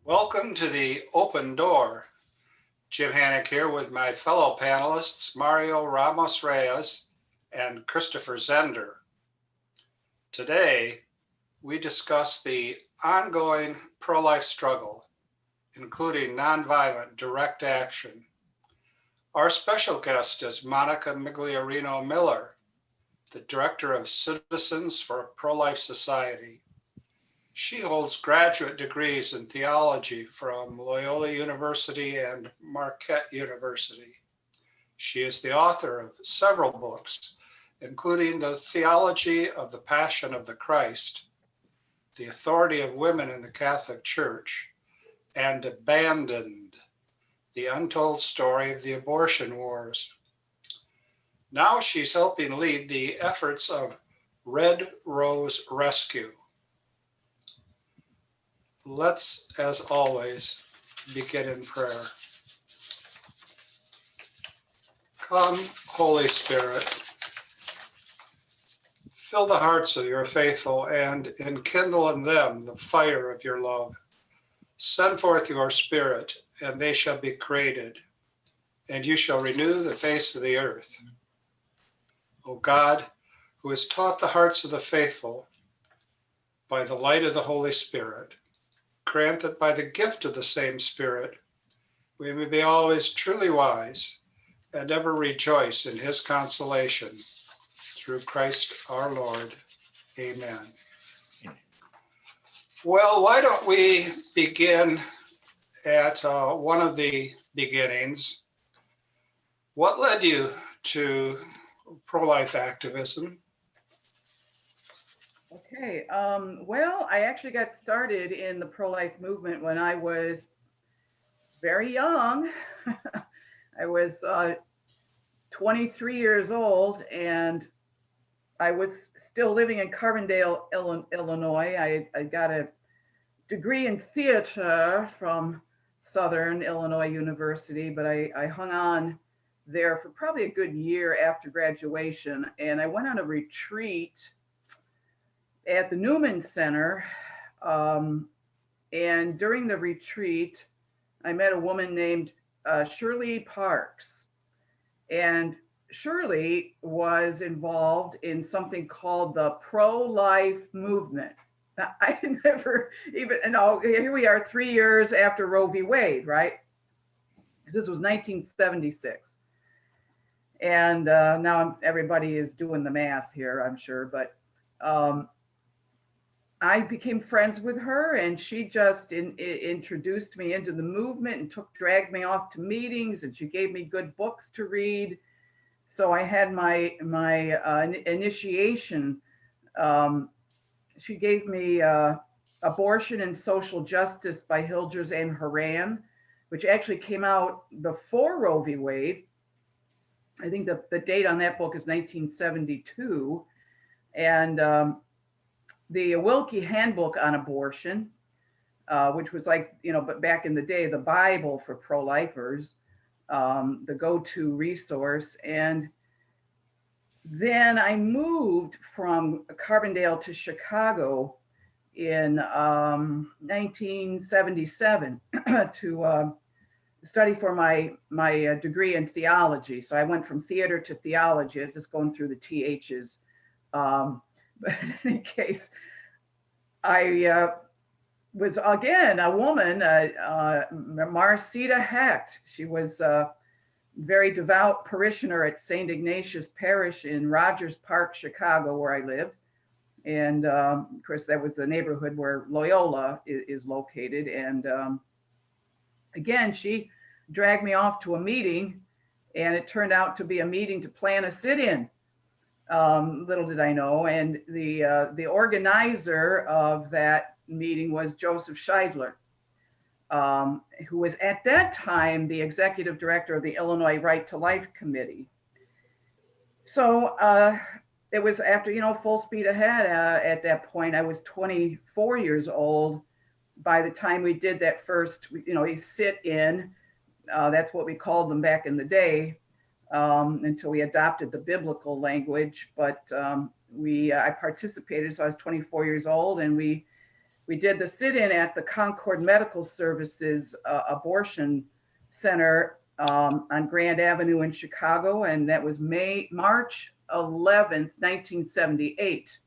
Welcome to the Open Door. Jim Hannick here with my fellow panelists, Mario Ramos-Reyes and Christopher Zender. Today, we discuss the ongoing pro-life struggle, including nonviolent direct action. Our special guest is Monica Migliorino Miller, the Director of Citizens for a Pro-Life Society. She holds graduate degrees in theology from Loyola University and Marquette University. She is the author of several books, including The Theology of the Passion of the Christ, The Authority of Women in the Catholic Church, and Abandoned, The Untold Story of the Abortion Wars. Now she's helping lead the efforts of Red Rose Rescue. Let's, as always, begin in prayer. Come, Holy Spirit, fill the hearts of your faithful and enkindle in them the fire of your love. Send forth your Spirit, and they shall be created, and you shall renew the face of the earth. O God, who has taught the hearts of the faithful by the light of the Holy Spirit, grant that by the gift of the same Spirit, we may be always truly wise and ever rejoice in his consolation. Through Christ our Lord. Amen. Well, why don't we begin at one of the beginnings? What led you to pro-life activism? Okay, well, I actually got started in the pro-life movement when I was very young. I was 23 years old, and I was still living in Carbondale, Illinois. I got a degree in theater from Southern Illinois University, but I hung on there for probably a good year after graduation, and I went on a retreat at the Newman Center. And during the retreat, I met a woman named Shirley Parks. And Shirley was involved in something called the pro-life movement. Now, I had never even, here we are 3 years after Roe v. Wade, right? This was 1976. And now everybody is doing the math here, I'm sure, but I became friends with her, and she just introduced me into the movement and dragged me off to meetings, and she gave me good books to read. So I had my initiation. She gave me Abortion and Social Justice by Hilders and Horan, which actually came out before Roe v. Wade. I think the date on that book is 1972. And the Wilkie Handbook on Abortion, which was like, but back in the day, the Bible for pro-lifers, the go-to resource. And then I moved from Carbondale to Chicago in 1977 to study for my degree in theology. So I went from theater to theology. I was just going through the THs. But in any case, I was again a woman, Marcita Hecht. She was a very devout parishioner at St. Ignatius Parish in Rogers Park, Chicago, where I lived. And of course, that was the neighborhood where Loyola is located. And again, she dragged me off to a meeting, and it turned out to be a meeting to plan a sit-in. Little did I know. And the organizer of that meeting was Joseph Scheidler, who was at that time the executive director of the Illinois Right to Life Committee. So it was after, full speed ahead. At that point, I was 24 years old. By the time we did that first, we sit in, that's what we called them back in the day. Until we adopted the biblical language, but I participated. So I was 24 years old, and we we did the sit-in at the Concord Medical Services abortion center on Grand Avenue in Chicago, and that was March 11th, 1978.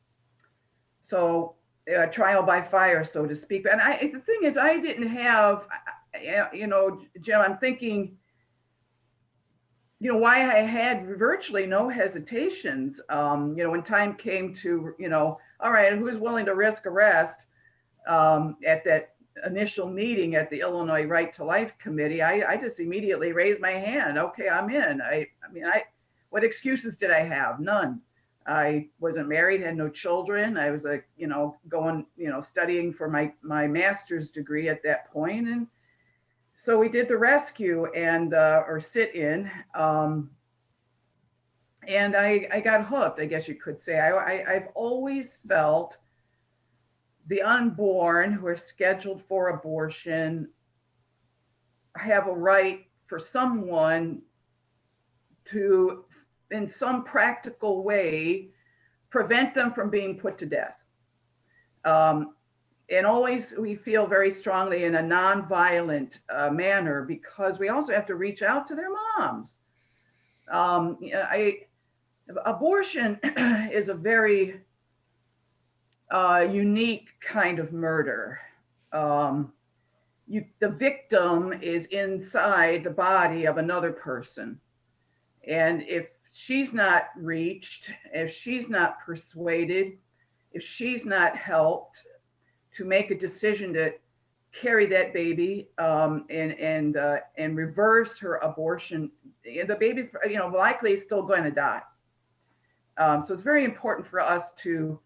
So trial by fire, so to speak. And the thing is, I didn't have, Jim, I'm thinking, why I had virtually no hesitations, when time came to, all right, who's willing to risk arrest at that initial meeting at the Illinois Right to Life Committee, I just immediately raised my hand. Okay, I'm in. What excuses did I have? None. I wasn't married, had no children. I was going, studying for my master's degree at that point. And so we did the rescue and, or sit-in. And I got hooked, I guess you could say. I've always felt the unborn who are scheduled for abortion have a right for someone to, in some practical way, prevent them from being put to death. And always we feel very strongly in a nonviolent manner, because we also have to reach out to their moms. Abortion is a very unique kind of murder. The victim is inside the body of another person. And if she's not reached, if she's not persuaded, if she's not helped to make a decision to carry that baby and reverse her abortion, the baby's likely still going to die. So it's very important for us to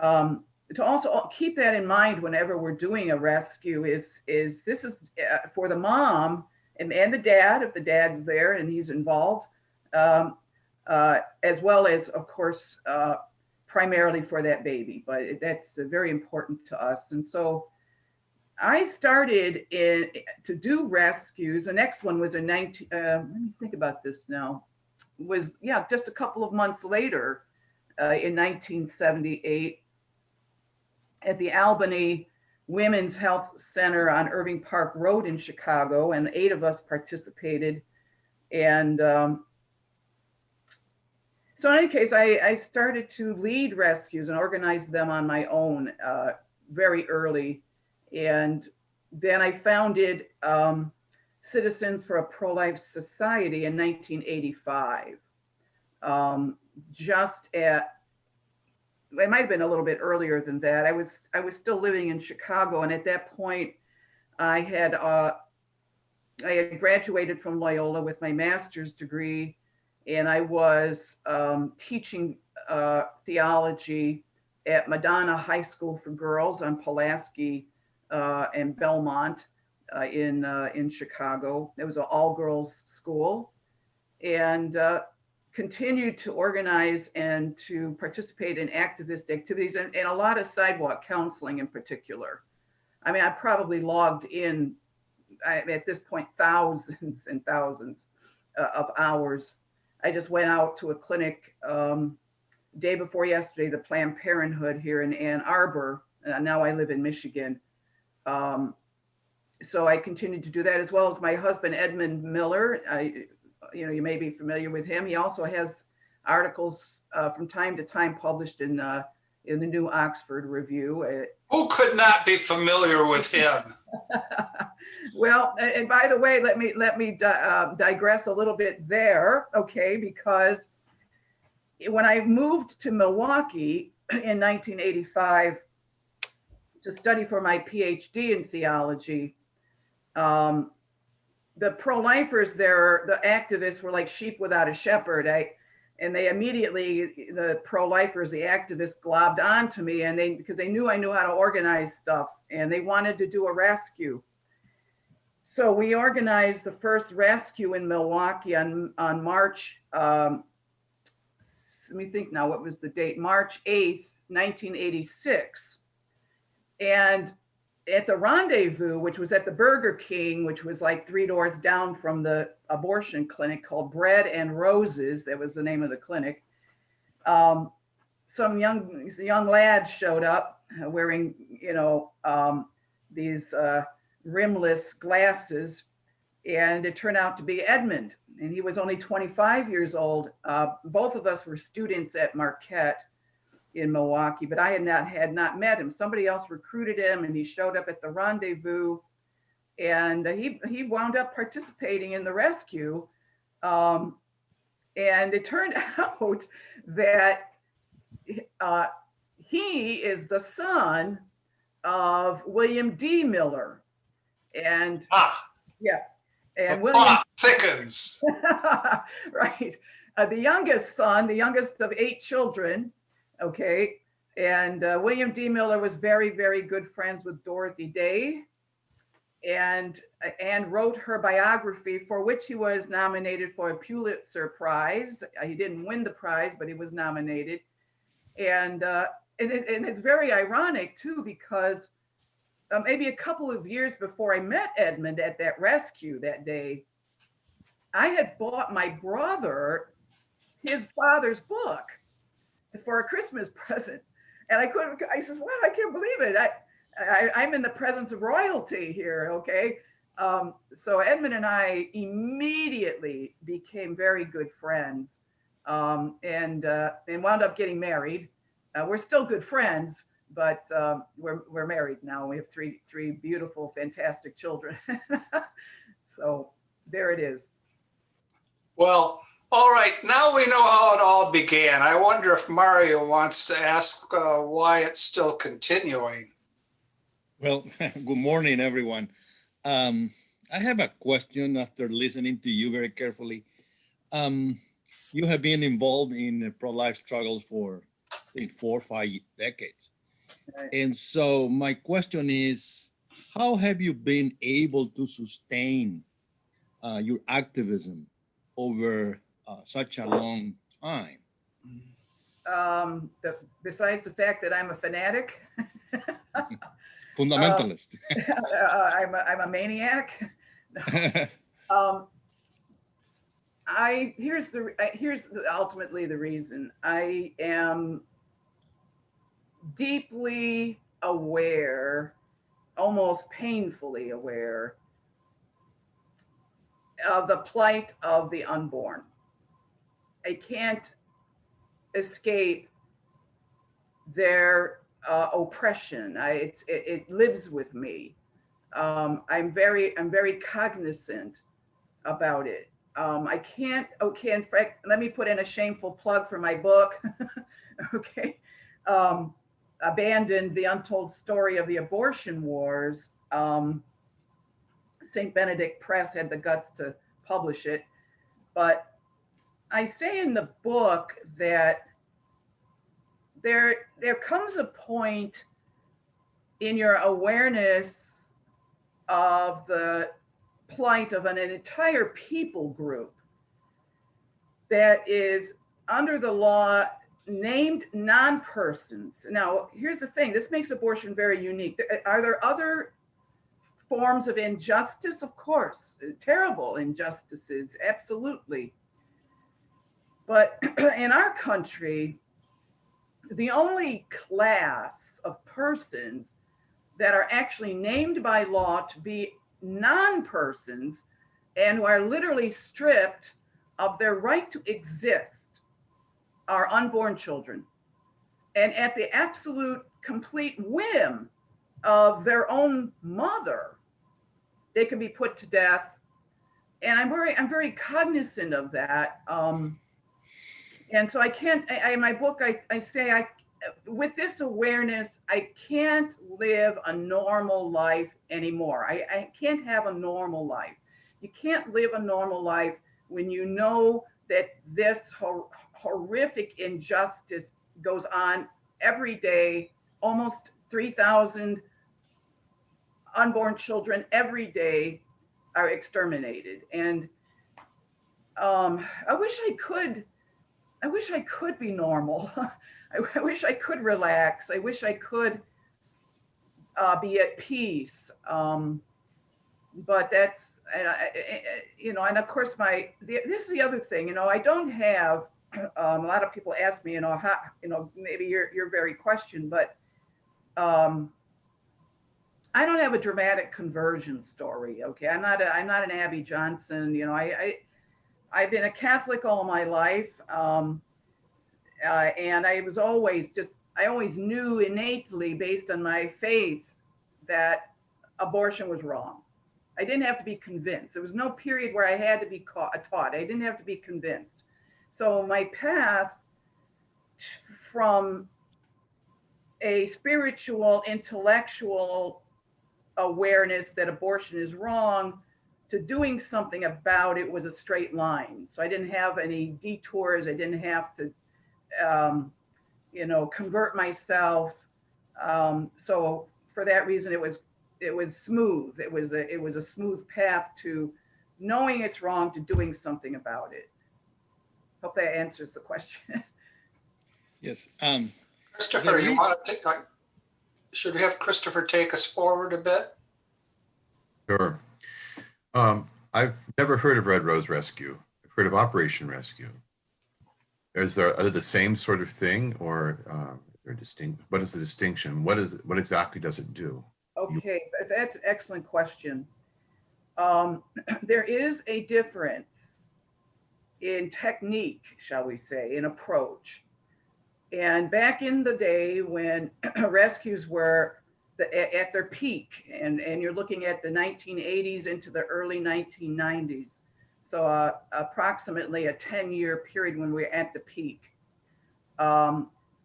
also keep that in mind whenever we're doing a rescue. Is this is for the mom and the dad, if the dad's there and he's involved, as well as, of course, primarily for that baby. But that's very important to us. And so I started to do rescues. The next one was in let me think about this now. Was just a couple of months later, in 1978, at the Albany Women's Health Center on Irving Park Road in Chicago, and 8 of us participated. And so in any case, I started to lead rescues and organize them on my own very early. And then I founded Citizens for a Pro-Life Society in 1985. It might have been a little bit earlier than that. I was still living in Chicago, and at that point, I had graduated from Loyola with my master's degree, and I was teaching theology at Madonna High School for Girls on Pulaski and Belmont in Chicago. It was an all-girls school, and continued to organize and to participate in activist activities and a lot of sidewalk counseling in particular. I mean, I probably logged in, at this point, thousands and thousands of hours. I just went out to a clinic day before yesterday, the Planned Parenthood here in Ann Arbor. Now I live in Michigan. So I continued to do that, as well as my husband, Edmund Miller. You may be familiar with him. He also has articles from time to time published in the New Oxford Review. Who could not be familiar with him? Well, and by the way, let me digress a little bit there, okay? Because when I moved to Milwaukee in 1985 to study for my PhD in theology, the pro-lifers there, the activists were like sheep without a shepherd. And they immediately, the pro-lifers, the activists, globbed onto me, and because they knew I knew how to organize stuff, and they wanted to do a rescue. So we organized the first rescue in Milwaukee on March, let me think now, what was the date? March 8th, 1986. And at the Rendezvous, which was at the Burger King, which was like 3 doors down from the abortion clinic, called Bread and Roses, that was the name of the clinic, some young lads showed up wearing, these rimless glasses. And it turned out to be Edmund. And he was only 25 years old. Both of us were students at Marquette in Milwaukee, but I had not met him. Somebody else recruited him, and he showed up at the rendezvous, and he wound up participating in the rescue. And it turned out that he is the son of William D. Miller. And yeah, and the William plot thickens. right. The youngest son, the youngest of 8 children. Okay. And William D. Miller was very, very good friends with Dorothy Day, and wrote her biography, for which he was nominated for a Pulitzer Prize. He didn't win the prize, but he was nominated. And it's very ironic too, because maybe a couple of years before I met Edmund at that rescue that day, I had bought my brother his father's book for a Christmas present. And I said, wow, I can't believe it. I'm in the presence of royalty here, okay? So Edmund and I immediately became very good friends, and wound up getting married. We're still good friends, but we're married now. We have three beautiful, fantastic children. So there it is. Well, all right, now we know how it all began. I wonder if Mario wants to ask why it's still continuing. Well, good morning, everyone. I have a question after listening to you very carefully. You have been involved in pro-life struggles for, I think, 4 or 5 decades. Right. And so my question is, how have you been able to sustain your activism over such a long time? Besides the fact that I'm a fanatic, Fundamentalist. I'm a maniac. Here's ultimately the reason. I am deeply aware, almost painfully aware, of the plight of the unborn. I can't escape their oppression. It lives with me. I'm very cognizant about it. I can't. Okay, in fact, let me put in a shameful plug for my book. Okay, Abandoned: The Untold Story of the Abortion Wars. St. Benedict Press had the guts to publish it, but I say in the book that there comes a point in your awareness of the plight of an entire people group that is under the law named non-persons. Now, here's the thing, this makes abortion very unique. Are there other forms of injustice? Of course, terrible injustices, absolutely. But in our country, the only class of persons that are actually named by law to be non-persons and who are literally stripped of their right to exist are unborn children. And at the absolute complete whim of their own mother, they can be put to death. And I'm very cognizant of that. And so I can't, in my book, I say, with this awareness, I can't live a normal life anymore. I can't have a normal life. You can't live a normal life when you know that this horrific injustice goes on every day. Almost 3,000 unborn children every day are exterminated. And I wish I could be normal. I wish I could relax. I wish I could be at peace. But that's, and of course, this is the other thing, I don't have, a lot of people ask me, how, maybe your very question, but I don't have a dramatic conversion story. Okay. I'm not an Abby Johnson. You know, I've been a Catholic all my life. And I always knew innately based on my faith that abortion was wrong. I didn't have to be convinced. There was no period where I had to be taught. I didn't have to be convinced. So my path from a spiritual, intellectual awareness that abortion is wrong to doing something about it was a straight line. So I didn't have any detours. I didn't have to, convert myself. So for that reason, it was smooth. It was a smooth path to knowing it's wrong to doing something about it. Hope that answers the question. Yes. Christopher, you want to take, should we have Christopher take us forward a bit? Sure. I've never heard of Red Rose Rescue. I've heard of Operation Rescue. Are they the same sort of thing, or they're distinct? What is the distinction? What exactly does it do? Okay, that's an excellent question. There is a difference in technique, shall we say, in approach. And back in the day when rescues were at their peak, and you're looking at the 1980s into the early 1990s, so approximately a 10-year period when we're at the peak,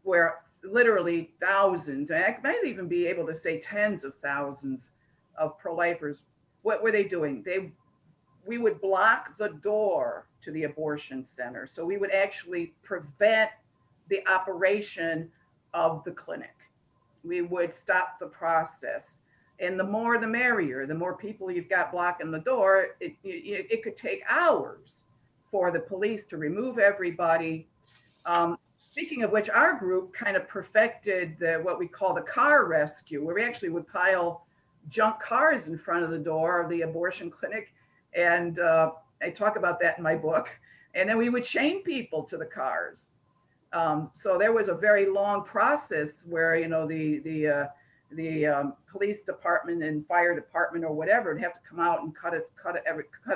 where literally thousands, and I might even be able to say tens of thousands of pro-lifers, what were they doing? We would block the door to the abortion center. So we would actually prevent the operation of the clinic. We would stop the process. And the more the merrier. The more people you've got blocking the door, it could take hours for the police to remove everybody. Speaking of which, our group kind of perfected what we call the car rescue, where we actually would pile junk cars in front of the door of the abortion clinic. And I talk about that in my book. And then we would chain people to the cars. So there was a very long process where, the police department and fire department or whatever would have to come out and cut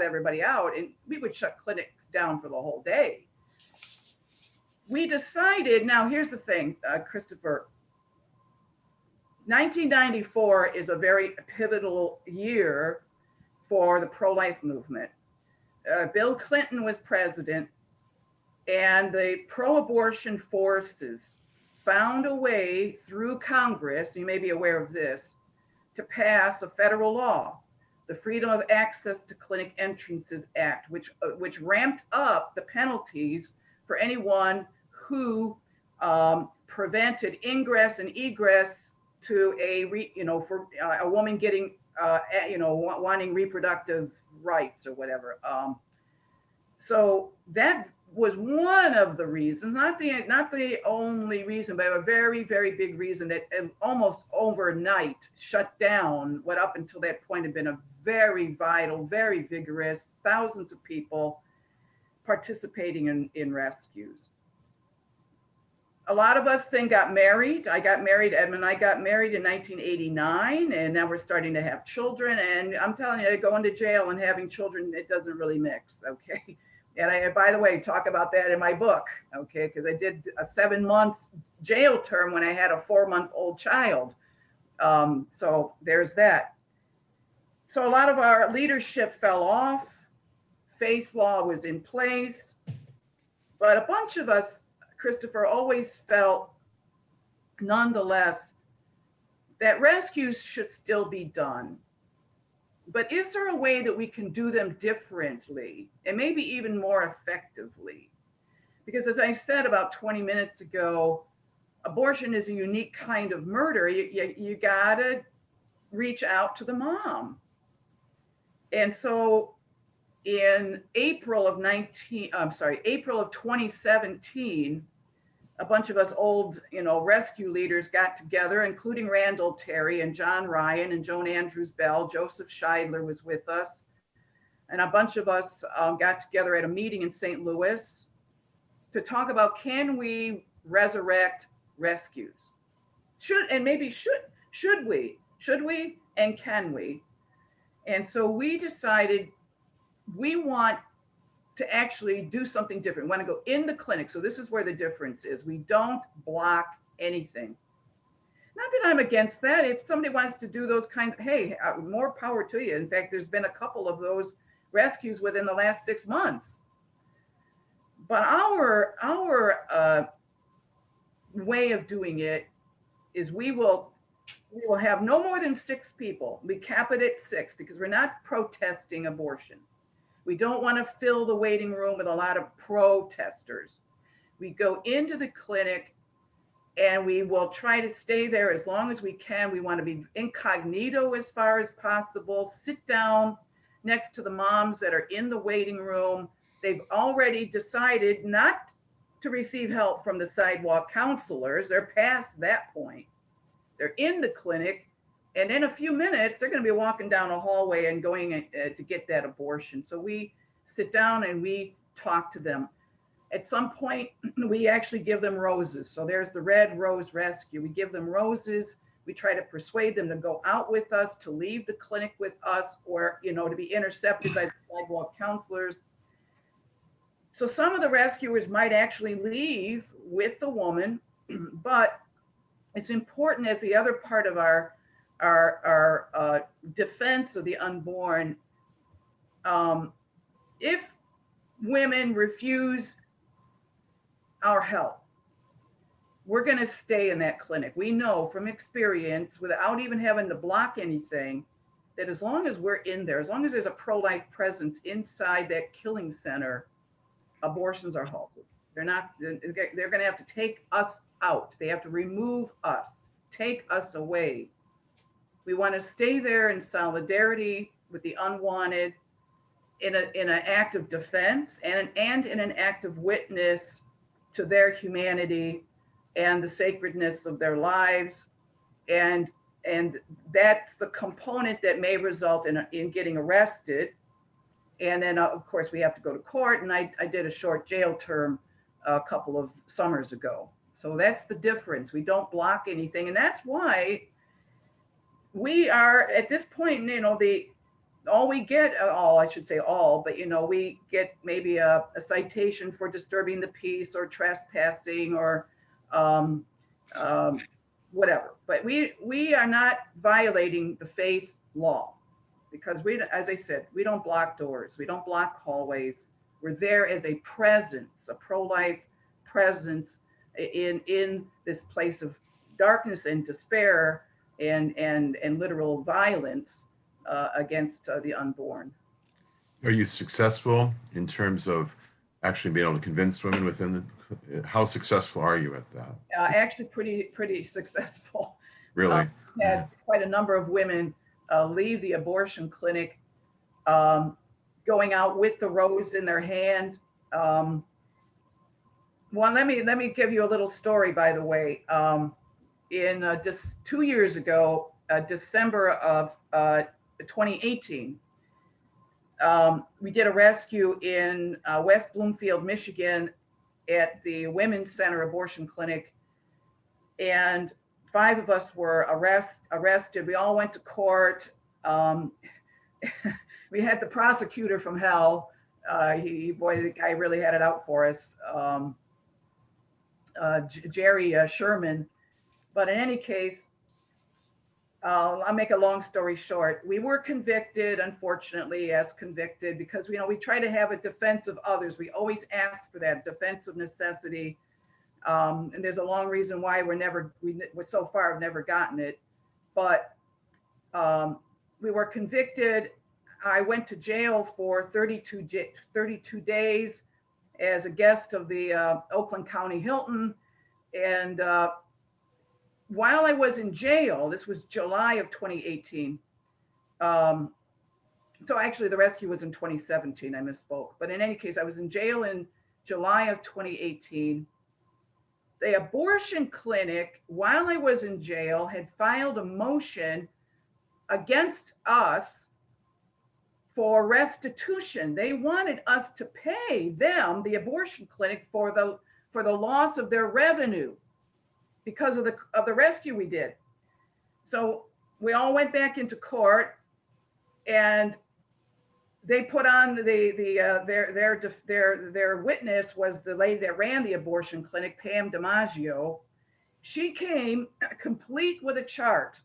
everybody out. And we would shut clinics down for the whole day. We decided, now here's the thing, Christopher, 1994 is a very pivotal year for the pro-life movement. Bill Clinton was president, and the pro-abortion forces found a way through Congress, you may be aware of this, to pass a federal law, the Freedom of Access to Clinic Entrances Act, which ramped up the penalties for anyone who prevented ingress and egress to for a woman getting, wanting reproductive rights or whatever. So that was one of the reasons, not the only reason, but a very, very big reason that almost overnight shut down what up until that point had been a very vital, very vigorous, thousands of people participating in rescues. A lot of us then got married. Edmund and I got married in 1989, and now we're starting to have children. And I'm telling you, going to jail and having children, it doesn't really mix, okay? And I, by the way, talk about that in my book, okay? Because I did a 7-month jail term when I had a 4-month-old child. So there's that. So a lot of our leadership fell off. Face law was in place. But a bunch of us, Christopher, always felt, nonetheless, that rescues should still be done. But is there a way that we can do them differently and maybe even more effectively? Because as I said about 20 minutes ago, abortion is a unique kind of murder. You gotta reach out to the mom. And so in April of 2017, a bunch of us old, rescue leaders got together, including Randall Terry and John Ryan and Joan Andrews Bell. Joseph Scheidler was with us. And a bunch of us got together at a meeting in St. Louis to talk about, can we resurrect rescues? Should we and can we? And so we decided we want to actually do something different. We want to go in the clinic. So this is where the difference is. We don't block anything. Not that I'm against that. If somebody wants to do those kinds, hey, more power to you. In fact, there's been a couple of those rescues within the last 6 months. But our way of doing it is we will have no more than 6 people. We cap it at 6 because we're not protesting abortion. We don't want to fill the waiting room with a lot of protesters. We go into the clinic and we will try to stay there as long as we can. We want to be incognito as far as possible, sit down next to the moms that are in the waiting room. They've already decided not to receive help from the sidewalk counselors. They're past that point. They're in the clinic, and in a few minutes, they're going to be walking down a hallway and going to get that abortion. So we sit down and we talk to them. At some point, we actually give them roses. So there's the Red Rose Rescue. We give them roses. We try to persuade them to go out with us, to leave the clinic with us, or, to be intercepted by the sidewalk counselors. So some of the rescuers might actually leave with the woman, but it's important as the other part of our defense of the unborn. If women refuse our help, we're going to stay in that clinic. We know from experience, without even having to block anything, that as long as we're in there, as long as there's a pro-life presence inside that killing center, abortions are halted. They're going to have to take us out. They have to remove us, take us away. We want to stay there in solidarity with the unwanted, in an act of defense and in an act of witness to their humanity and the sacredness of their lives. And that's the component that may result in getting arrested. And then, of course, we have to go to court. And I did a short jail term a couple of summers ago. So that's the difference. We don't block anything. And that's why we are at this point, we get maybe a citation for disturbing the peace or trespassing or whatever. But we are not violating the FACE law because as I said, we don't block doors. We don't block hallways. We're there as a presence, a pro-life presence in this place of darkness and despair and literal violence against the unborn. Are you successful in terms of actually being able to convince women how successful are you at that? Actually pretty successful. Really? Had quite a number of women leave the abortion clinic going out with the rose in their hand. Well, let me give you a little story, by the way. In 2 years ago, December of 2018, we did a rescue in West Bloomfield, Michigan at the Women's Center Abortion Clinic. And 5 of us were arrested. We all went to court. We had the prosecutor from hell. The guy really had it out for us. Jerry Sherman. But in any case, I'll make a long story short. We were convicted, unfortunately, as convicted because we try to have a defense of others. We always ask for that defense of necessity. And there's a long reason why we so far have never gotten it. But we were convicted. I went to jail for 32 days as a guest of the Oakland County Hilton. And while I was in jail, this was July of 2018. So actually the rescue was in 2017, I misspoke. But in any case, I was in jail in July of 2018. The abortion clinic, while I was in jail, had filed a motion against us for restitution. They wanted us to pay them, the abortion clinic, for the loss of their revenue. because of the rescue we did. So we all went back into court, and they put on their witness was the lady that ran the abortion clinic, Pam DiMaggio. She came complete with a chart,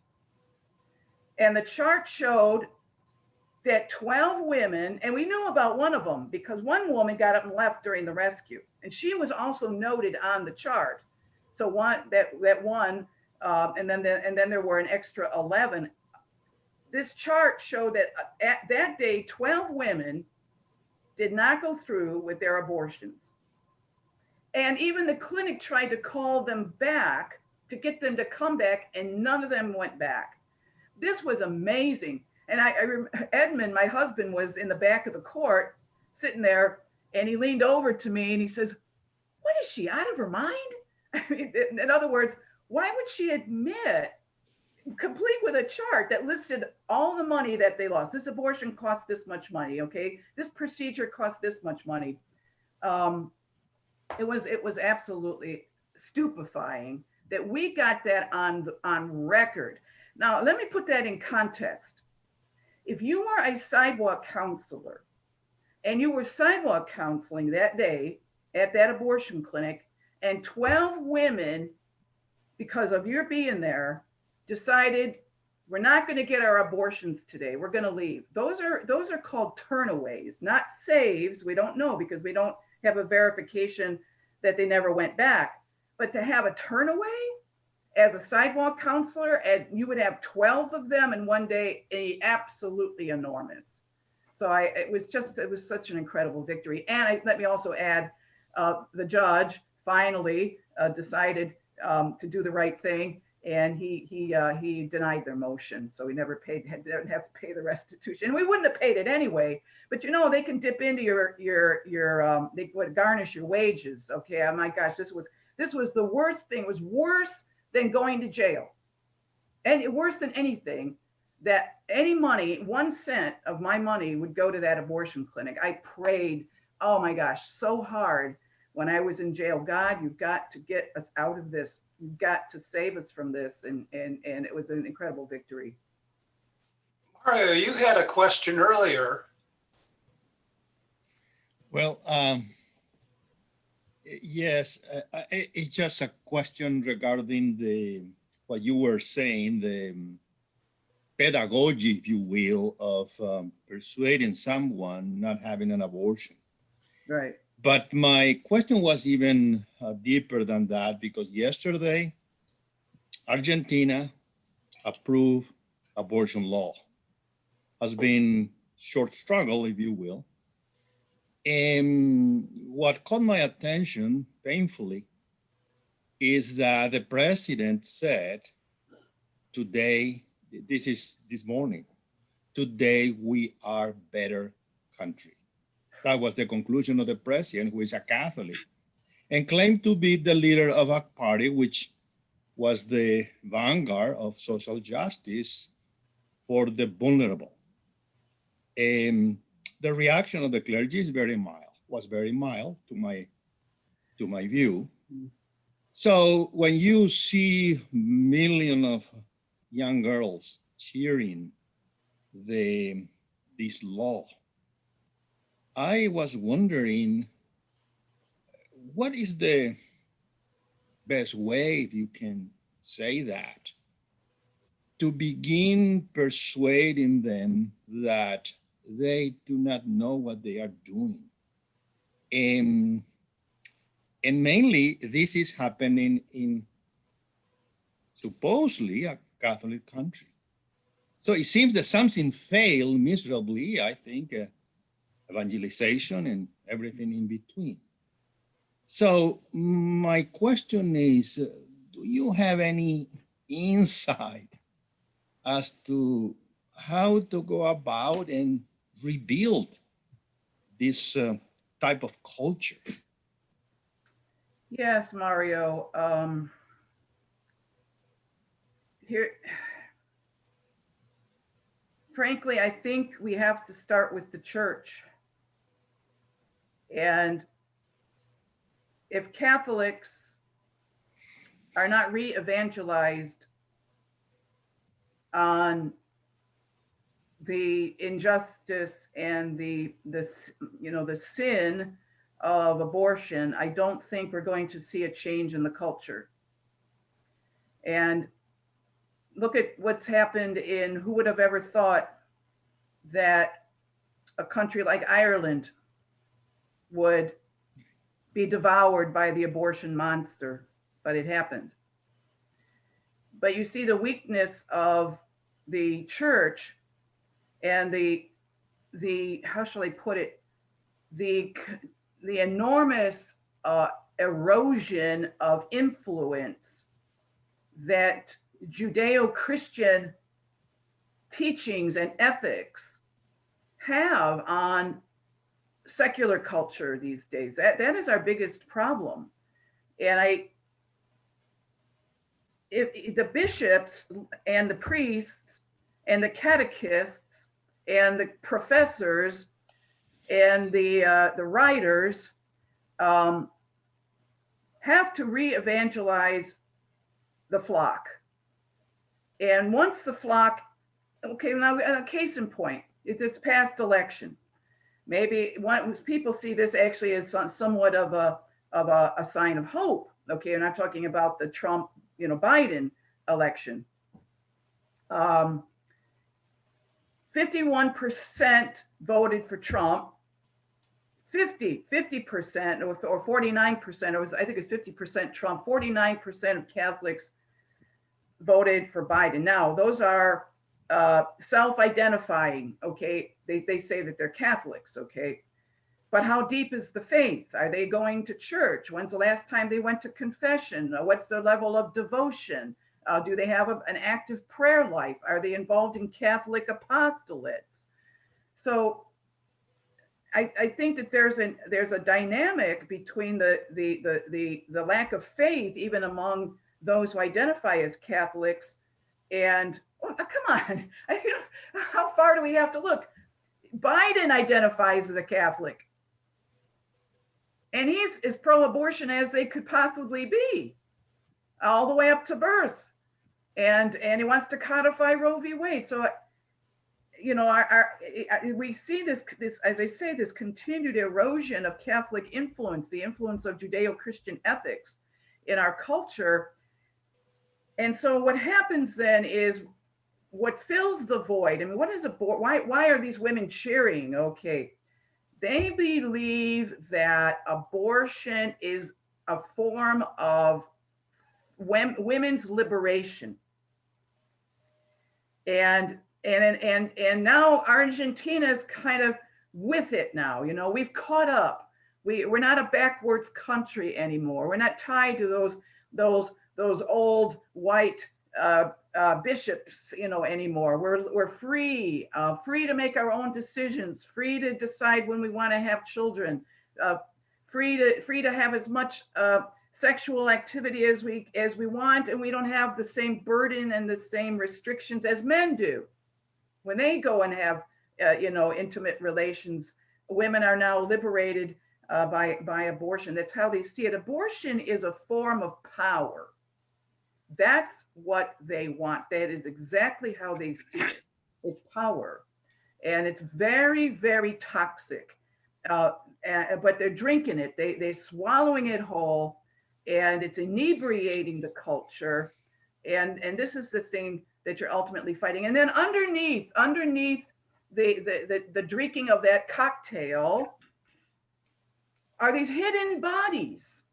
and the chart showed that 12 women, and we knew about one of them because one woman got up and left during the rescue, and she was also noted on the chart. So one, and then there were an extra 11. This chart showed that at that day, 12 women did not go through with their abortions. And even the clinic tried to call them back to get them to come back, and none of them went back. This was amazing. And Edmund, my husband, was in the back of the court sitting there, and he leaned over to me and he says, "What is she, out of her mind?" I mean, in other words, why would she admit, complete with a chart that listed all the money that they lost? This abortion cost this much money, okay? This procedure cost this much money. It was absolutely stupefying that we got that on record. Now, let me put that in context. If you were a sidewalk counselor and you were sidewalk counseling that day at that abortion clinic, and 12 women, because of your being there, decided, we're not going to get our abortions today, we're going to leave. Those are called turnaways, not saves. We don't know because we don't have a verification that they never went back. But to have a turnaway as a sidewalk counselor, and you would have 12 of them in one day, absolutely enormous. So it was such an incredible victory. And let me also add, the judge finally decided to do the right thing, and he denied their motion. So he never didn't have to pay the restitution. And we wouldn't have paid it anyway, but they can dip into they would garnish your wages. Okay, oh my gosh, this was the worst thing. It was worse than going to jail, and worse than anything, that any money, 1 cent of my money would go to that abortion clinic. I prayed, oh my gosh, so hard when I was in jail. God, you've got to get us out of this. You've got to save us from this. And it was an incredible victory. Mario, you had a question earlier. Well, yes, it's just a question regarding what you were saying, the pedagogy, if you will, of persuading someone not having an abortion. Right. But my question was even deeper than that, because yesterday, Argentina approved abortion law. Has been short struggle, if you will. And what caught my attention, painfully, is that the president said today, this morning, today we are better country. That was the conclusion of the president, who is a Catholic, and claimed to be the leader of a party which was the vanguard of social justice for the vulnerable. And the reaction of the clergy was very mild to my view. So when you see millions of young girls cheering this law, I was wondering, what is the best way, if you can say that, to begin persuading them that they do not know what they are doing? And mainly, this is happening in supposedly a Catholic country. So it seems that something failed miserably, I think, evangelization and everything in between. So my question is, do you have any insight as to how to go about and rebuild this type of culture? Yes, Mario. Frankly, I think we have to start with the church. And if Catholics are not re-evangelized on the injustice and the sin of abortion, I don't think we're going to see a change in the culture. And look at what's happened in, who would have ever thought that a country like Ireland would be devoured by the abortion monster, but it happened. But you see the weakness of the church and the how shall I put it, the enormous erosion of influence that Judeo-Christian teachings and ethics have on secular culture these days. That is our biggest problem. And if the bishops and the priests and the catechists and the professors and the writers have to re-evangelize the flock. And once the flock, okay, now a case in point, this past election, maybe people see this actually as somewhat of a sign of hope. Okay, I'm not talking about the Trump, Biden election. 51% voted for Trump. 50% or 49%, I think it's 50% Trump, 49% of Catholics voted for Biden. Now, those are self-identifying, okay? They say that they're Catholics, okay? But how deep is the faith? Are they going to church? When's the last time they went to confession? What's their level of devotion? Do they have an active prayer life? Are they involved in Catholic apostolates? So I think that there's a dynamic between the lack of faith, even among those who identify as Catholics, and come on, how far do we have to look? Biden identifies as a Catholic, and he's as pro-abortion as they could possibly be, all the way up to birth, and he wants to codify Roe v. Wade. So, we see this, as I say, this continued erosion of Catholic influence, the influence of Judeo-Christian ethics in our culture. And so what happens then is, what fills the void? I mean, what is why are these women cheering? Okay, they believe that abortion is a form of women's liberation. And now Argentina's kind of with it now. We've caught up. We're not a backwards country anymore. We're not tied to those old white bishops, anymore. We're free to make our own decisions, free to decide when we want to have children, free to have as much sexual activity as we want, and we don't have the same burden and the same restrictions as men do. When they go and have intimate relations, women are now liberated by abortion. That's how they see it. Abortion is a form of power. That's what they want. That is exactly how they see it. It's power. And it's very, very toxic. But they're drinking it. They're swallowing it whole. And it's inebriating the culture. And this is the thing that you're ultimately fighting. And then underneath the drinking of that cocktail are these hidden bodies.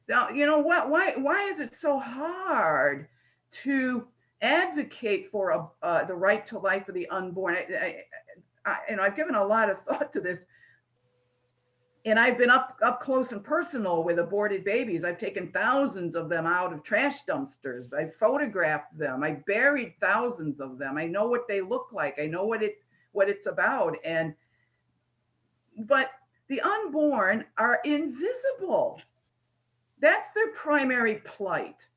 Now, why is it so hard to advocate for the right to life of the unborn? I've given a lot of thought to this, and I've been up close and personal with aborted babies. I've taken thousands of them out of trash dumpsters. I've photographed them. I buried thousands of them. I know what they look like. I know what it's about. But the unborn are invisible. That's their primary plight,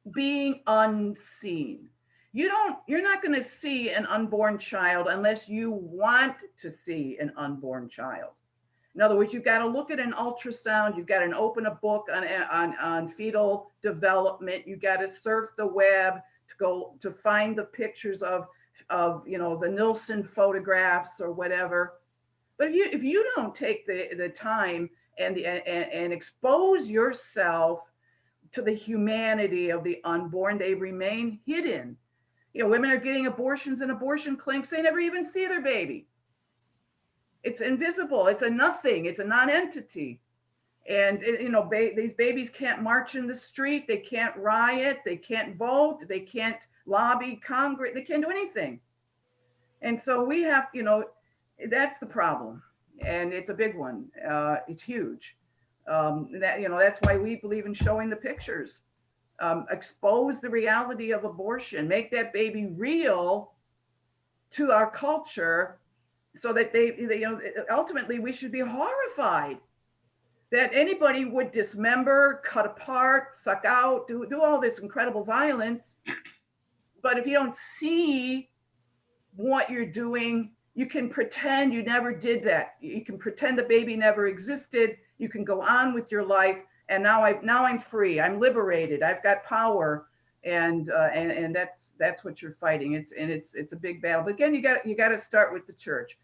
being unseen. You're not going to see an unborn child unless you want to see an unborn child. In other words, you've got to look at an ultrasound. You've got to open a book on fetal development. You've got to surf the web to go to find the pictures of the Nielsen photographs or whatever. But if you don't take the time and expose yourself to the humanity of the unborn, they remain hidden. Women are getting abortions in abortion clinics. They never even see their baby. It's invisible. It's a nothing. It's a non-entity. And these babies can't march in the street. They can't riot. They can't vote. They can't lobby Congress. They can't do anything. And so we have, that's the problem, and it's a big one. It's huge. That's why we believe in showing the pictures. Expose the reality of abortion. Make that baby real to our culture, so that they ultimately we should be horrified that anybody would dismember, cut apart, suck out, do all this incredible violence. But if you don't see what you're doing, you can pretend you never did that. You can pretend the baby never existed. You can go on with your life. And now I'm free. I'm liberated. I've got power. And that's what you're fighting. It's a big battle. But again, you got to start with the church.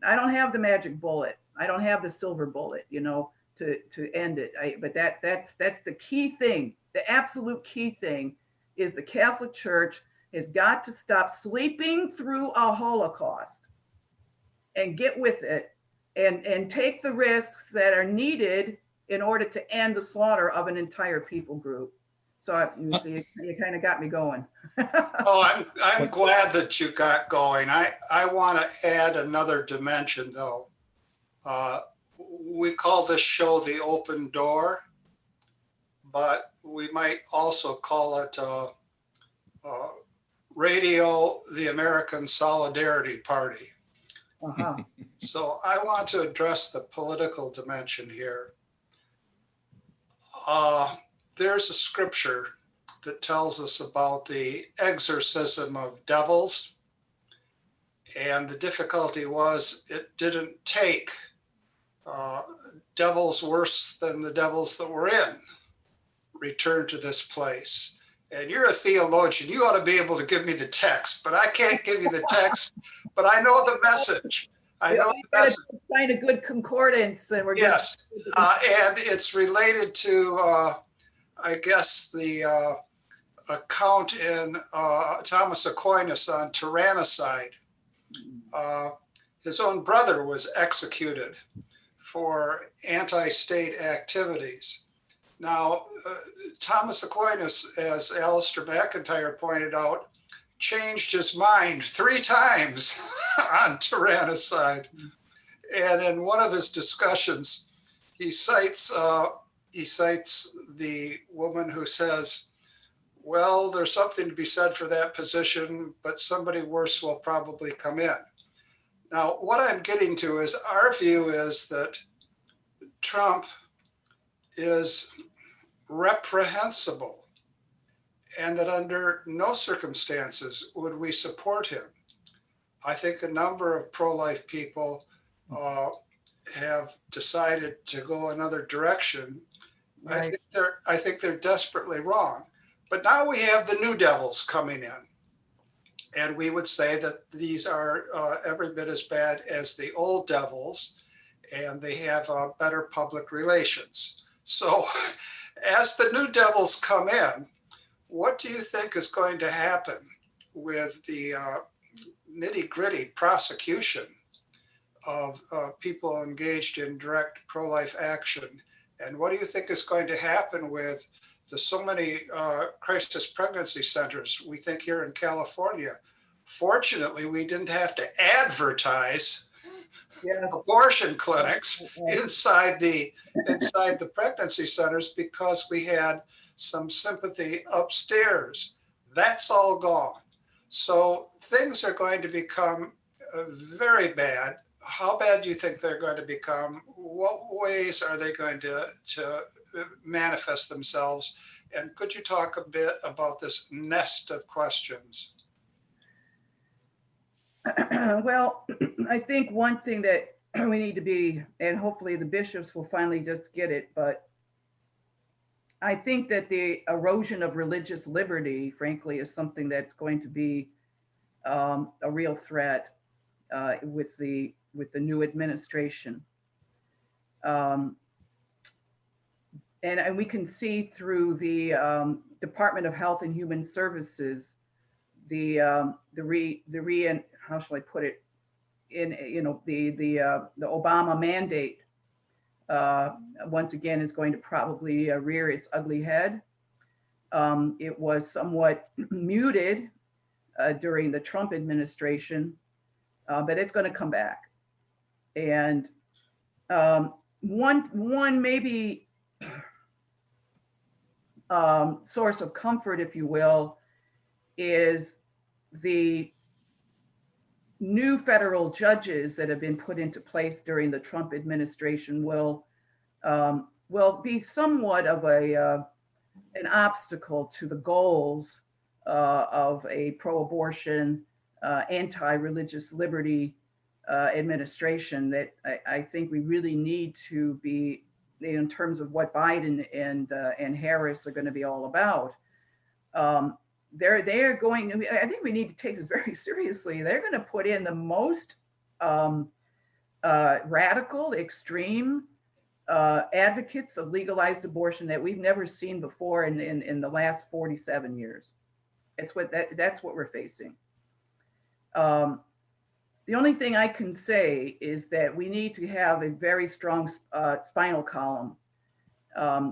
I don't have the magic bullet. I don't have the silver bullet, to end it. But that's the key thing. The absolute key thing is the Catholic Church has got to stop sleeping through a Holocaust and get with it and take the risks that are needed in order to end the slaughter of an entire people group. So you see, you kind of got me going. Oh, I'm glad that you got going. I want to add another dimension, though. We call this show The Open Door, but we might also call it Radio the American Solidarity Party. Uh-huh. So I want to address the political dimension here. There's a scripture that tells us about the exorcism of devils. And the difficulty was it didn't take devils worse than the devils that were in return to this place. And you're a theologian. You ought to be able to give me the text, but I can't give you the text, but I know the message. I know the message. Find a good concordance, and we're yes, and it's related to, I guess, the account in Thomas Aquinas on tyrannicide. His own brother was executed for anti-state activities. Now, Thomas Aquinas, as Alistair McIntyre pointed out, changed his mind 3 times on tyrannicide. And in one of his discussions, he cites the woman who says, well, there's something to be said for that position, but somebody worse will probably come in. Now, what I'm getting to is our view is that Trump is reprehensible and that under no circumstances would we support him. I think a number of pro-life people have decided to go another direction. Right. I think they're desperately wrong. But now we have the new devils coming in. And we would say that these are every bit as bad as the old devils, and they have better public relations. So as the new devils come in, what do you think is going to happen with the nitty-gritty prosecution of people engaged in direct pro-life action? And what do you think is going to happen with the so many crisis pregnancy centers we think here in California? Fortunately, we didn't have to advertise abortion clinics inside the pregnancy centers because we had some sympathy upstairs. That's all gone. So things are going to become very bad. How bad do you think they're going to become? What ways are they going to manifest themselves? And could you talk a bit about this nest of questions? Well, I think one thing that we need to be, and hopefully the bishops will finally just get it, but I think that the erosion of religious liberty, frankly, is something that's going to be a real threat with the new administration. And we can see through the Department of Health and Human Services, how shall I put it, in the Obama mandate once again is going to probably rear its ugly head. It was somewhat muted during the Trump administration, but it's going to come back. And one maybe source of comfort, if you will, is the new federal judges that have been put into place during the Trump administration will be somewhat of an obstacle to the goals of a pro-abortion, anti-religious liberty administration that I think we really need to be, in terms of what Biden and Harris are going to be all about. They're going, I think we need to take this very seriously. They're going to put in the most radical, extreme advocates of legalized abortion that we've never seen before in the last 47 years. That's what we're facing. The only thing I can say is that we need to have a very strong spinal column.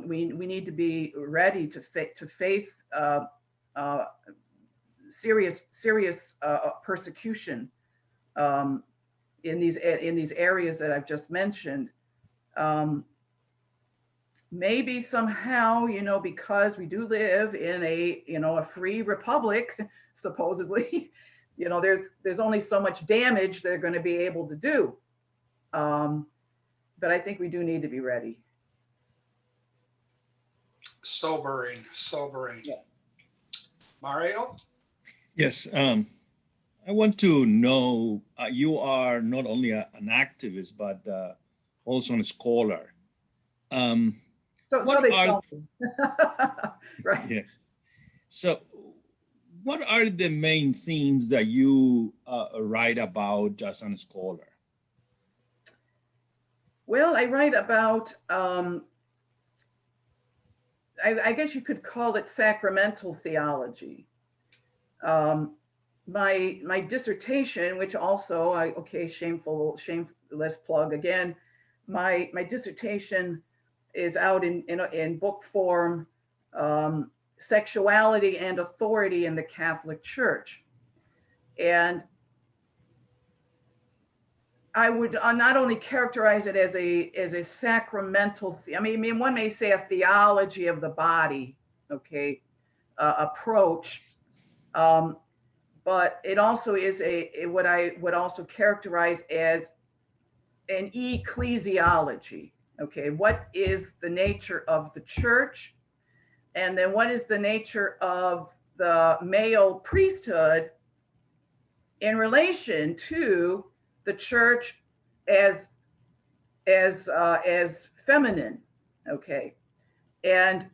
We need to be ready to face serious persecution in these areas that I've just mentioned. Maybe somehow, because we do live in a free republic, supposedly, there's only so much damage they're going to be able to do. But I think we do need to be ready. Sobering. Yeah. Mario? Yes. I want to know, you are not only an activist, but also a scholar. So they tell me. Right. Yes. So what are the main themes that you write about as a scholar? Well, I write about, I guess you could call it sacramental theology. My dissertation, which also, shameless plug again, my dissertation is out in book form, Sexuality and Authority in the Catholic Church. And I would not only characterize it as a sacramental, one may say a theology of the body, okay, approach, but it also is what I would also characterize as an ecclesiology. Okay, what is the nature of the church? And then what is the nature of the male priesthood in relation to the church as feminine? Okay, and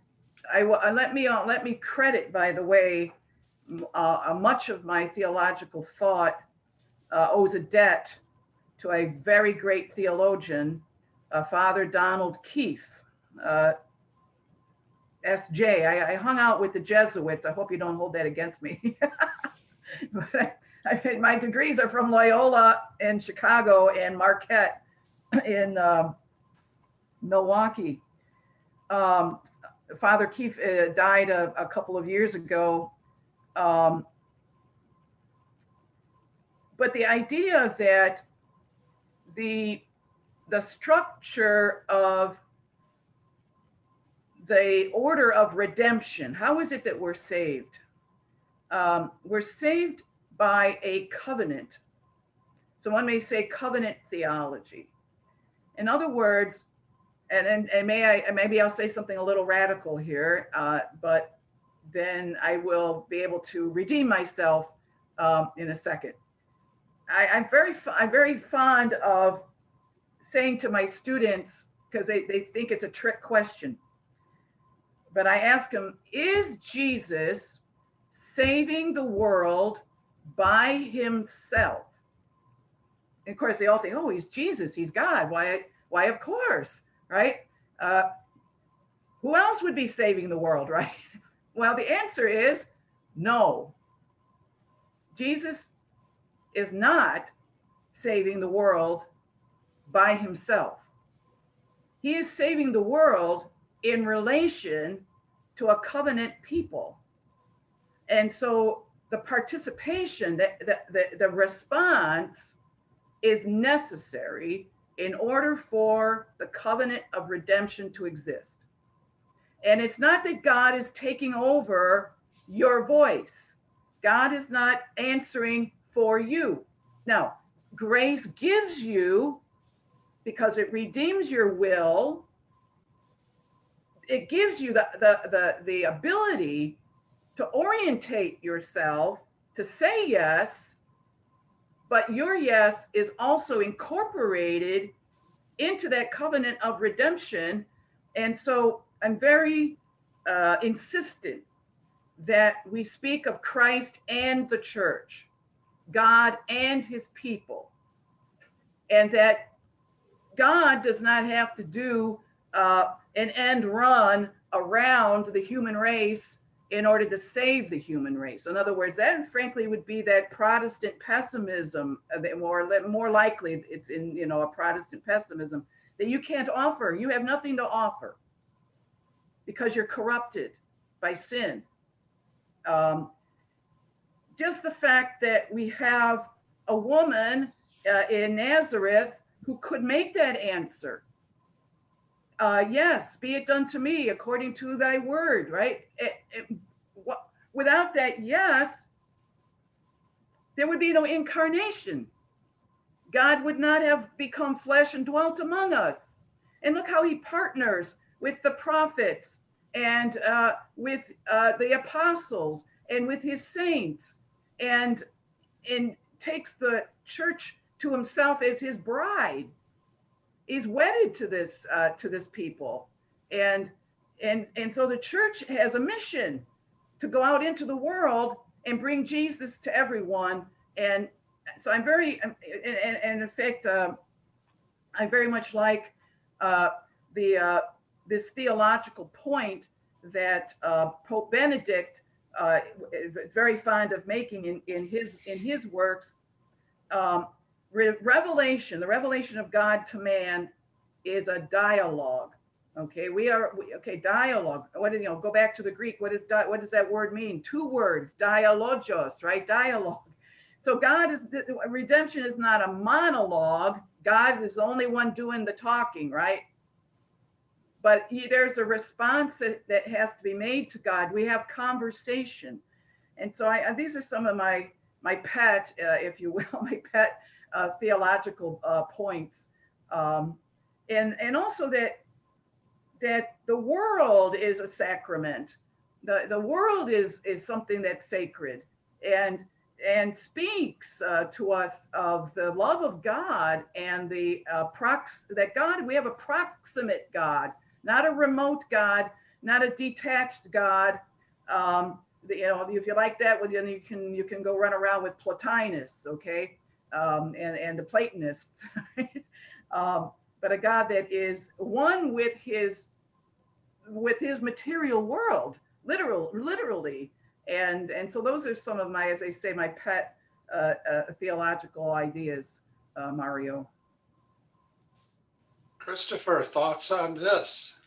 let me credit, by the way, much of my theological thought owes a debt to a very great theologian, Father Donald Keefe, SJ. I hung out with the Jesuits. I hope you don't hold that against me. But my degrees are from Loyola in Chicago and Marquette in Milwaukee. Father Keefe died a couple of years ago. But the idea that the structure of the order of redemption, how is it that we're saved? We're saved by a covenant. So one may say covenant theology. In other words, and maybe I'll say something a little radical here, but then I will be able to redeem myself in a second. I'm very fond of saying to my students, because they think it's a trick question, but I ask them, is Jesus saving the world by himself? And of course, they all think, oh, he's Jesus, he's God. Why, of course, right? Who else would be saving the world, right? Well, the answer is no. Jesus is not saving the world by himself. He is saving the world in relation to a covenant people. And so the participation, the response is necessary in order for the covenant of redemption to exist. And it's not that God is taking over your voice. God is not answering for you. Now, grace gives you, because it redeems your will, it gives you the ability to orientate yourself to say yes, but your yes is also incorporated into that covenant of redemption. And so I'm very insistent that we speak of Christ and the church, God and his people, and that God does not have to do an end run around the human race in order to save the human race. In other words, that frankly would be that Protestant pessimism, more likely it's in a Protestant pessimism, that you can't offer. You have nothing to offer because you're corrupted by sin. Just the fact that we have a woman in Nazareth who could make that answer. Yes, be it done to me according to thy word, right? Without that yes, there would be no incarnation. God would not have become flesh and dwelt among us. And look how he partners with the prophets and with the apostles and with his saints, and takes the church to himself as his bride. He's wedded to this people, and so the church has a mission to go out into the world and bring Jesus to everyone. And so I'm very, and in fact, I very much like this theological point that Pope Benedict is very fond of making in his works. Revelation, the revelation of God to man, is a dialogue. Okay, dialogue. Go back to the Greek. What does that word mean? Two words, dialogos, right? Dialogue. So redemption is not a monologue. God is the only one doing the talking, right? But there's a response that has to be made to God. We have conversation. And so these are some of my pet, if you will, my pet theological points. And also that the world is a sacrament. The world is something that's sacred and speaks to us of the love of God and that God, we have a proximate God, not a remote God, not a detached God. If you like that, well, then you can go run around with Plotinus, okay, and the Platonists, but a God that is one with his material world, literally, and so those are some of my, as I say, my pet theological ideas, Mario. Christopher, thoughts on this?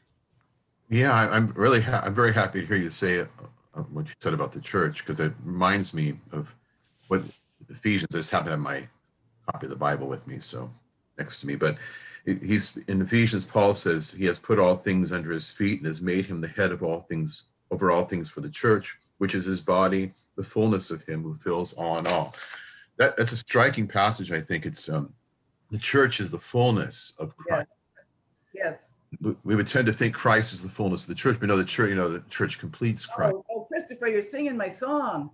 Yeah, I'm very happy to hear you say what you said about the church, because it reminds me of what Ephesians. I just happen to have my copy of the Bible with me, so next to me. But he's in Ephesians, Paul says he has put all things under his feet and has made him the head of all things, over all things for the church, which is his body, the fullness of him who fills all in all. That's a striking passage. I think it's the church is the fullness of Christ. Yes. We would tend to think Christ is the fullness of the church, but no, the church completes Christ. Oh, Christopher, you're singing my song.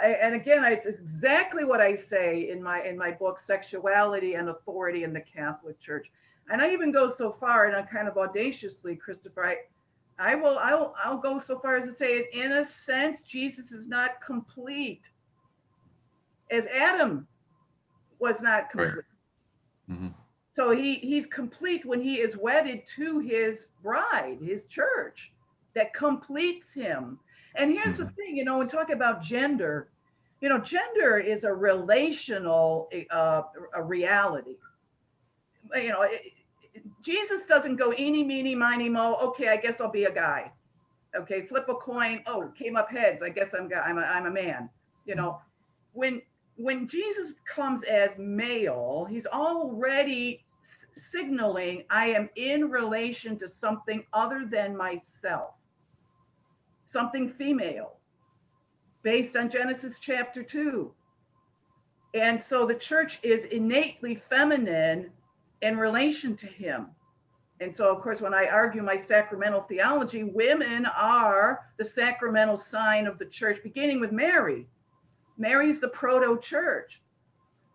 And again, it's exactly what I say in my book, Sexuality and Authority in the Catholic Church. And I even go so far, and I kind of audaciously, Christopher, I'll go so far as to say, in a sense, Jesus is not complete, as Adam was not complete. Right. Mm-hmm. So he's complete when he is wedded to his bride, his church, that completes him. And here's the thing, when we talk about gender, gender is a relational a reality. Jesus doesn't go eeny, meeny, miny, mo. Okay, I guess I'll be a guy. Okay, flip a coin. Oh, came up heads. I guess I'm a man. When Jesus comes as male, he's already signaling, I am in relation to something other than myself, something female, based on Genesis chapter 2. And so the church is innately feminine in relation to him. And so, of course, when I argue my sacramental theology, women are the sacramental sign of the church, beginning with Mary. Mary's the proto-church.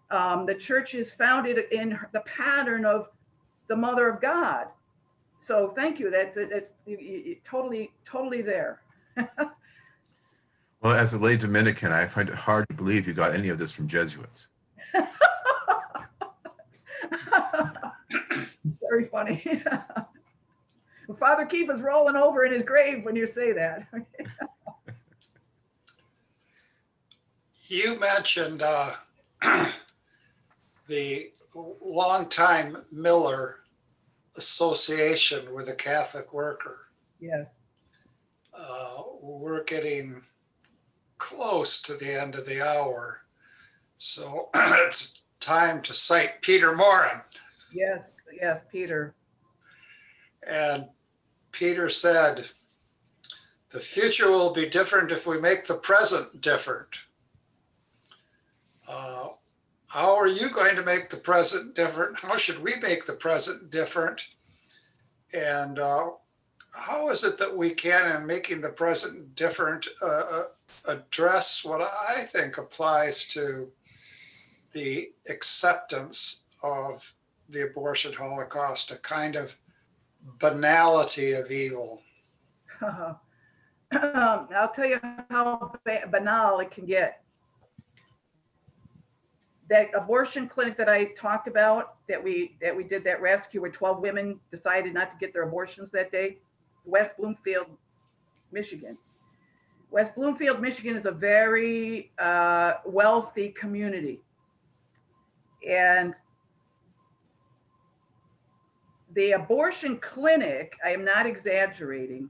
The church is founded in the pattern of the Mother of God. So thank you. That's totally there. Well, as a lay Dominican, I find it hard to believe you got any of this from Jesuits. Very funny. Father Keith is rolling over in his grave when you say that. You mentioned the longtime Miller association with a Catholic worker. Yes. We're getting close to the end of the hour, so it's time to cite Peter Morin. Yes, Peter. And Peter said, the future will be different if we make the present different. How are you going to make the present different? How should we make the present different? And how is it that we can, in making the present different, address what I think applies to the acceptance of the abortion holocaust, a kind of banality of evil? I'll tell you how banal it can get. That abortion clinic that I talked about, that we did that rescue where 12 women decided not to get their abortions that day, West Bloomfield, Michigan. West Bloomfield, Michigan is a very wealthy community. And the abortion clinic, I am not exaggerating,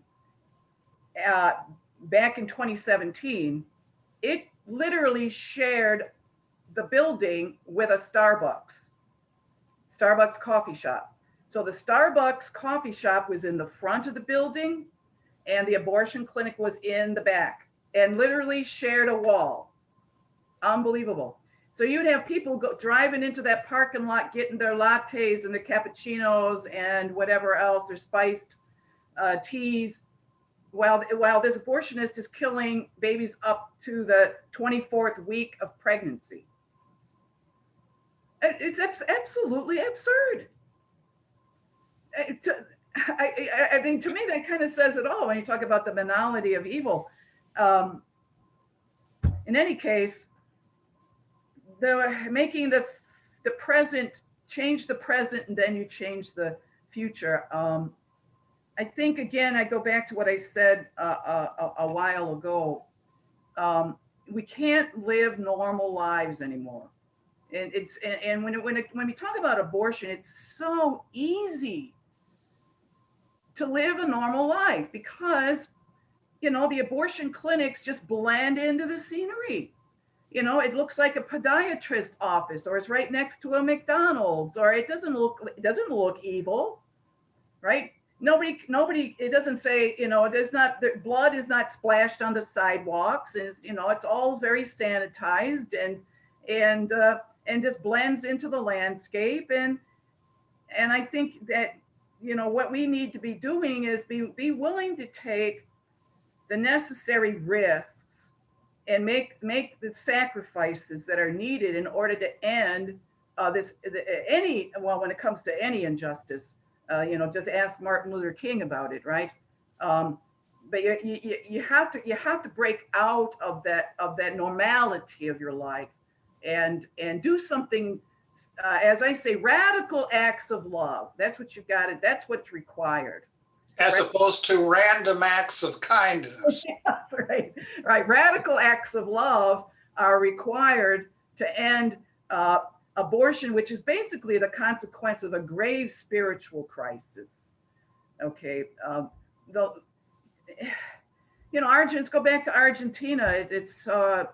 back in 2017, it literally shared the building with a Starbucks coffee shop. So the Starbucks coffee shop was in the front of the building and the abortion clinic was in the back and literally shared a wall. Unbelievable. So you'd have people driving into that parking lot, getting their lattes and their cappuccinos and whatever else, their spiced teas, while this abortionist is killing babies up to the 24th week of pregnancy. It's absolutely absurd. I mean, to me, that kind of says it all when you talk about the banality of evil. In any case, making the present, change the present, and then you change the future. I think, again, I go back to what I said a while ago. We can't live normal lives anymore. And when we talk about abortion, it's so easy to live a normal life because, the abortion clinics just blend into the scenery. It looks like a podiatrist office, or it's right next to a McDonald's, or it doesn't look evil, right? Nobody, it doesn't say, there's not, the blood is not splashed on the sidewalks. And it's all very sanitized and just blends into the landscape. And I think that, what we need to be doing is be willing to take the necessary risks and make the sacrifices that are needed in order to end when it comes to any injustice. Just ask Martin Luther King about it, right? But you have to break out of that normality of your life and do something, as I say, radical acts of love. That's what you got it. That's what's required. As opposed to random acts of kindness. Right. Radical acts of love are required to end abortion, which is basically the consequence of a grave spiritual crisis. Okay. Let's go back to Argentina. It's so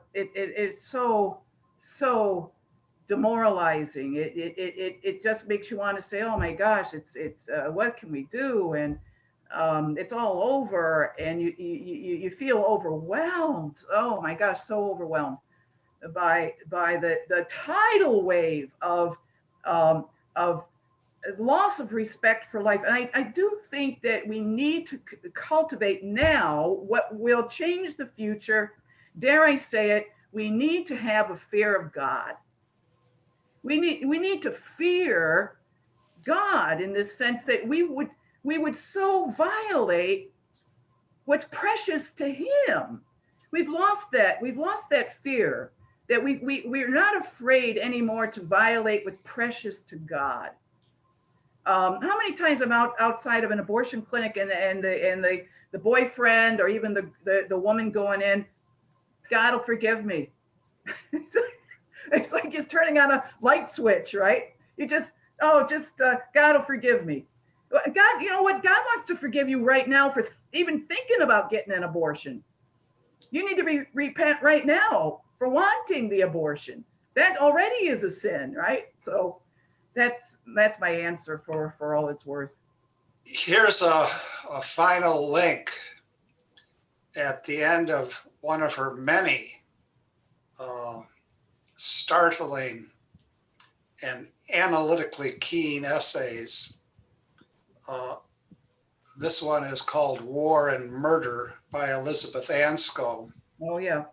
demoralizing. It just makes you want to say, oh my gosh, it's what can we do? And it's all over, and you feel overwhelmed. Oh my gosh, so overwhelmed by the tidal wave of loss of respect for life. And I do think that we need to cultivate now what will change the future. Dare I say it, we need to have a fear of God. We need to fear God in the sense that we would so violate what's precious to him. We've lost that fear, that we're not afraid anymore to violate what's precious to God. How many times I'm outside of an abortion clinic and the boyfriend or even the woman going in, God will forgive me. It's like you're turning on a light switch, right? God will forgive me. God, you know what? God wants to forgive you right now for even thinking about getting an abortion. You need to repent right now for wanting the abortion. That already is a sin, right? So that's my answer for all it's worth. Here's a final link at the end of one of her many startling and analytically keen essays. This one is called War and Murder by Elizabeth Anscombe. Oh, yeah.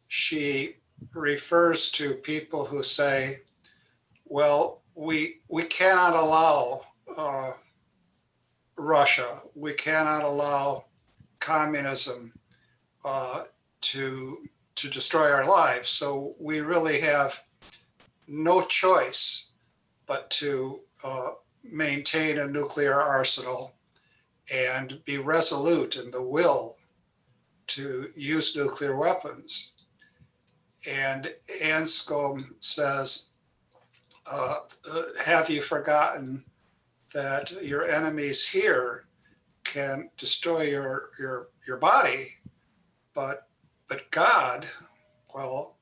She refers to people who say, well, we cannot allow Russia, we cannot allow communism to destroy our lives. So we really have no choice but to maintain a nuclear arsenal and be resolute in the will to use nuclear weapons. And Anscombe says, have you forgotten that your enemies here can destroy your body, but God, well,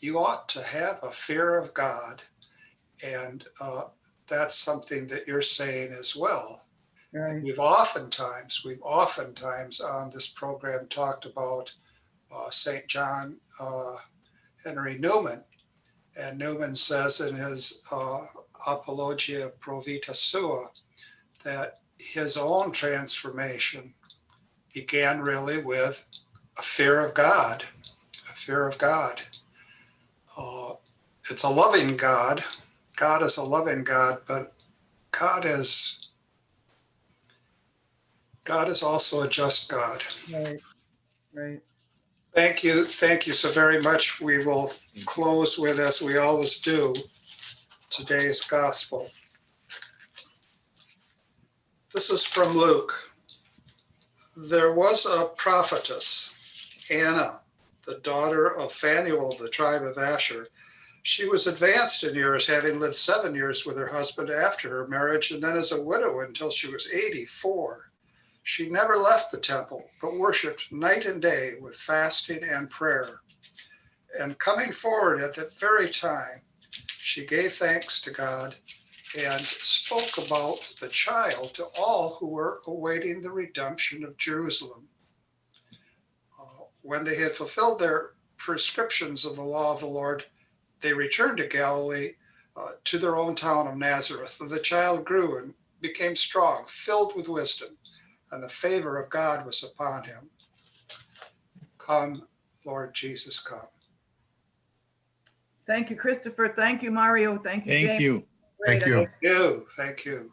you ought to have a fear of God. And that's something that you're saying as well. Right. We've oftentimes on this program talked about St. John Henry Newman, and Newman says in his Apologia Pro Vita Sua that his own transformation began really with a fear of God, a fear of God. It's a loving God. God is a loving God, but God is also a just God. Right. Thank you so very much. We will close with, as we always do, today's gospel. This is from Luke. There was a prophetess, Anna, the daughter of Phanuel of the tribe of Asher. She was advanced in years, having lived 7 years with her husband after her marriage, and then as a widow until she was 84. She never left the temple, but worshiped night and day with fasting and prayer. And coming forward at that very time, she gave thanks to God and spoke about the child to all who were awaiting the redemption of Jerusalem. When they had fulfilled their prescriptions of the law of the Lord, they returned to Galilee, to their own town of Nazareth. The child grew and became strong, filled with wisdom, and the favor of God was upon him. Come, Lord Jesus, come. Thank you, Christopher. Thank you, Mario. Thank you, Thank James. you. Great. Thank you. You, thank you.